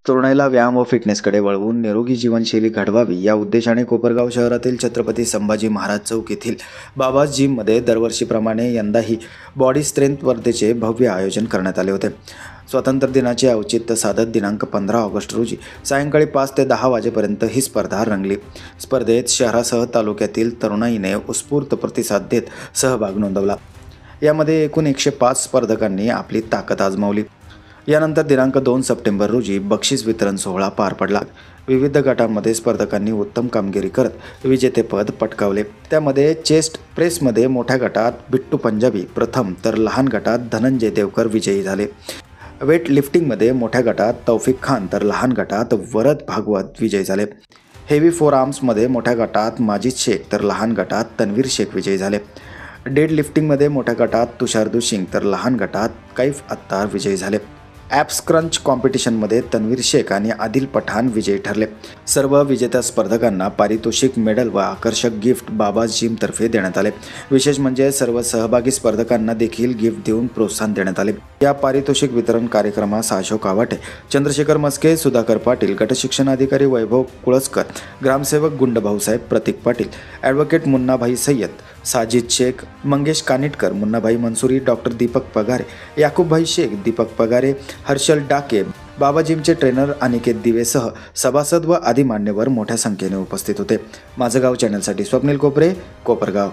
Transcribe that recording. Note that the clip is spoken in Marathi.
तरुणाईला व्यायाम व फिटनेसकडे वळवून निरोगी जीवनशैली घडवावी या उद्देशाने कोपरगाव शहरातील छत्रपती संभाजी महाराज चौक येथील बाबा जिममध्ये दरवर्षीप्रमाणे यंदाही बॉडी स्ट्रेंथ स्पर्धेचे भव्य आयोजन करण्यात आले होते। स्वातंत्र्य दिनाचे औचित्य साधत दिनांक 15 ऑगस्ट रोजी सायंकाळी 5 ते 10 वाजेपर्यंत ही स्पर्धा रंगली। स्पर्धेत शहरासह तालुक्यातील तरुणाईने उत्स्फूर्त प्रतिसाद देत सहभाग नोंदवला। यामध्ये एकूण 105 स्पर्धकांनी आपली ताकद आजमावली। यानंतर दिनांक 2 सप्टेंबर रोजी बक्षीस वितरण सोहळा पार पडला। विविध गटांमध्ये स्पर्धकांनी उत्तम कामगिरी करत विजेतेपद पटकावले। त्यामध्ये चेस्ट प्रेसमध्ये मोठ्या गटात बिट्टू पंजाबी प्रथम तर लहान गटात धनंजय देवकर विजयी झाले। वेट लिफ्टिंगमध्ये मोठ्या गटात तौफिक खान तर लहान गटात वरद भागवत विजयी झाले। हेवी फोर आर्म्समध्ये मोठ्या गटात माजिद शेख तर लहान गटात तन्वीर शेख विजयी झाले। डेड लिफ्टिंगमध्ये मोठ्या गटात तुषार सिंग तर लहान गटात कैफ अत्तार विजयी झाले। ॲप्स क्रंच कॉम्पिटिशनमध्ये तन्वीर शेख आणि आदिल पठाण विजयी ठरले। सर्व विजेत्या स्पर्धकांना पारितोषिक, मेडल व आकर्षक गिफ्ट बाबा जिमतर्फे देण्यात आले। विशेष म्हणजे सर्व सहभागी स्पर्धकांना देखील गिफ्ट देऊन प्रोत्साहन देण्यात आले। या पारितोषिक वितरण कार्यक्रमास अशोक आवाटे, चंद्रशेखर मस्के, सुधाकर पाटील, गटशिक्षण अधिकारी वैभव कुळसकर, ग्रामसेवक गुंड भाऊसाहेब प्रतीक पाटील, ॲडव्होकेट मुन्नाभाई सय्यद, साजिद शेख, मंगेश कानिटकर, मुन्नाभाई मंसुरी, डॉक्टर दीपक पगारे, याकूबभाई शेख, दीपक पगारे, हर्षल डाके, बाबा जिमचे ट्रेनर अनिकेत दिवेसह सभासद व आदी मान्यवर मोठ्या संख्येने उपस्थित होते। माझं गाव चॅनलसाठी स्वप्नील कोपरे, कोपरगाव।